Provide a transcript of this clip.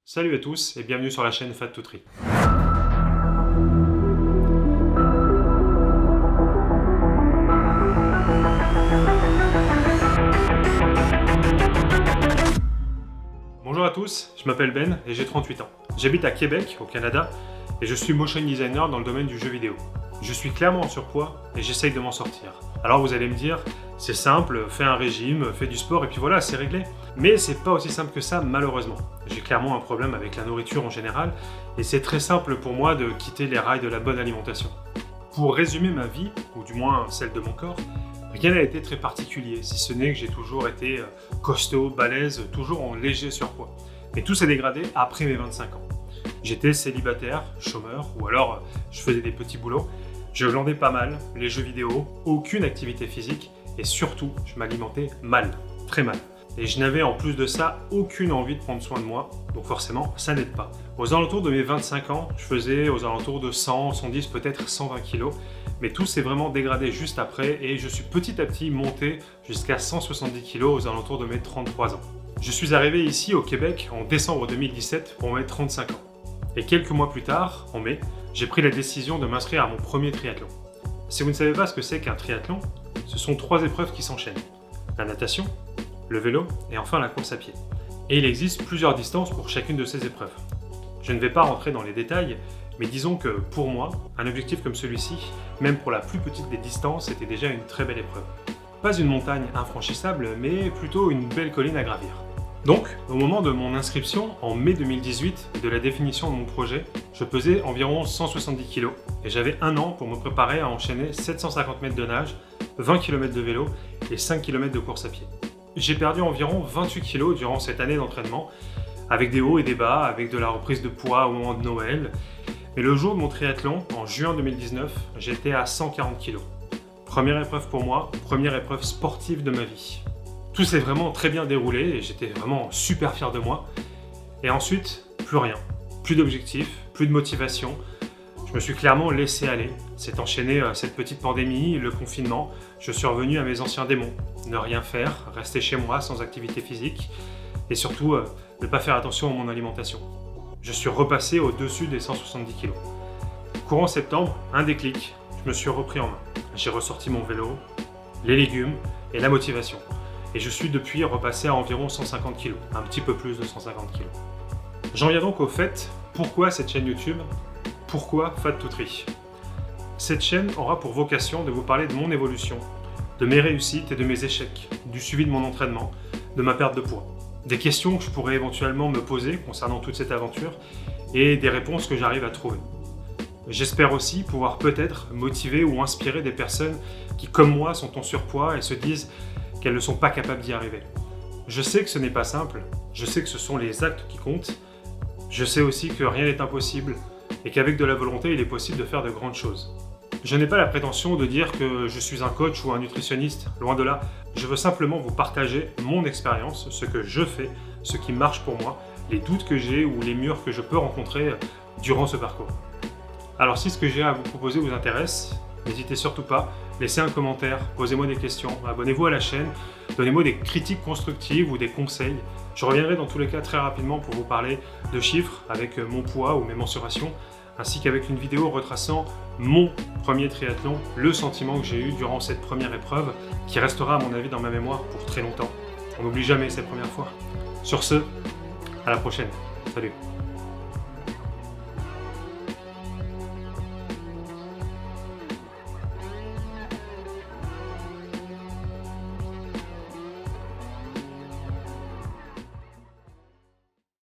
Salut à tous et bienvenue sur la chaîne Fat to Tri. Bonjour à tous, je m'appelle Ben et j'ai 38 ans. J'habite à Québec, au Canada, et je suis motion designer dans le domaine du jeu vidéo. Je suis clairement en surpoids et j'essaye de m'en sortir. Alors vous allez me dire, c'est simple, fais un régime, fais du sport et puis voilà, c'est réglé. Mais c'est pas aussi simple que ça, malheureusement. J'ai clairement un problème avec la nourriture en général et c'est très simple pour moi de quitter les rails de la bonne alimentation. Pour résumer ma vie, ou du moins celle de mon corps, rien n'a été très particulier, si ce n'est que j'ai toujours été costaud, balèze, toujours en léger surpoids. Mais tout s'est dégradé après mes 25 ans. J'étais célibataire, chômeur, ou alors je faisais des petits boulots. Je glandais pas mal, les jeux vidéo, aucune activité physique, et surtout, je m'alimentais mal, très mal. Et je n'avais en plus de ça aucune envie de prendre soin de moi, donc forcément, ça n'aide pas. Aux alentours de mes 25 ans, je faisais aux alentours de 100, 110, peut-être 120 kilos, mais tout s'est vraiment dégradé juste après, et je suis petit à petit monté jusqu'à 170 kilos aux alentours de mes 33 ans. Je suis arrivé ici au Québec en décembre 2017 pour mes 35 ans. Et quelques mois plus tard, en mai, j'ai pris la décision de m'inscrire à mon premier triathlon. Si vous ne savez pas ce que c'est qu'un triathlon, ce sont 3 épreuves qui s'enchaînent. La natation, le vélo et enfin la course à pied. Et il existe plusieurs distances pour chacune de ces épreuves. Je ne vais pas rentrer dans les détails, mais disons que pour moi, un objectif comme celui-ci, même pour la plus petite des distances, était déjà une très belle épreuve. Pas une montagne infranchissable, mais plutôt une belle colline à gravir. Donc, au moment de mon inscription, en mai 2018, et de la définition de mon projet, je pesais environ 170 kg et j'avais un an pour me préparer à enchaîner 750 mètres de nage, 20 km de vélo et 5 km de course à pied. J'ai perdu environ 28 kg durant cette année d'entraînement, avec des hauts et des bas, avec de la reprise de poids au moment de Noël. Mais le jour de mon triathlon, en juin 2019, j'étais à 140 kg. Première épreuve pour moi, première épreuve sportive de ma vie. Tout s'est vraiment très bien déroulé et j'étais vraiment super fier de moi. Et ensuite, plus rien. Plus d'objectifs, plus de motivation. Je me suis clairement laissé aller. S'est enchaîné cette petite pandémie, le confinement. Je suis revenu à mes anciens démons. Ne rien faire, rester chez moi sans activité physique. Et surtout, ne pas faire attention à mon alimentation. Je suis repassé au-dessus des 170 kg. Courant septembre, un déclic. Je me suis repris en main. J'ai ressorti mon vélo, les légumes et la motivation. Et je suis depuis repassé à environ 150 kg, un petit peu plus de 150 kg. J'en viens donc au fait, pourquoi cette chaîne YouTube? Pourquoi Fat to Tri? Cette chaîne aura pour vocation de vous parler de mon évolution, de mes réussites et de mes échecs, du suivi de mon entraînement, de ma perte de poids. Des questions que je pourrais éventuellement me poser concernant toute cette aventure et des réponses que j'arrive à trouver. J'espère aussi pouvoir peut-être motiver ou inspirer des personnes qui, comme moi, sont en surpoids et se disent qu'elles ne sont pas capables d'y arriver. Je sais que ce n'est pas simple, je sais que ce sont les actes qui comptent, je sais aussi que rien n'est impossible et qu'avec de la volonté, il est possible de faire de grandes choses. Je n'ai pas la prétention de dire que je suis un coach ou un nutritionniste, loin de là. Je veux simplement vous partager mon expérience, ce que je fais, ce qui marche pour moi, les doutes que j'ai ou les murs que je peux rencontrer durant ce parcours. Alors si ce que j'ai à vous proposer vous intéresse, n'hésitez surtout pas, laissez un commentaire, posez-moi des questions, abonnez-vous à la chaîne, donnez-moi des critiques constructives ou des conseils. Je reviendrai dans tous les cas très rapidement pour vous parler de chiffres avec mon poids ou mes mensurations, ainsi qu'avec une vidéo retraçant mon premier triathlon, le sentiment que j'ai eu durant cette première épreuve, qui restera à mon avis dans ma mémoire pour très longtemps. On n'oublie jamais ces premières fois. Sur ce, à la prochaine. Salut.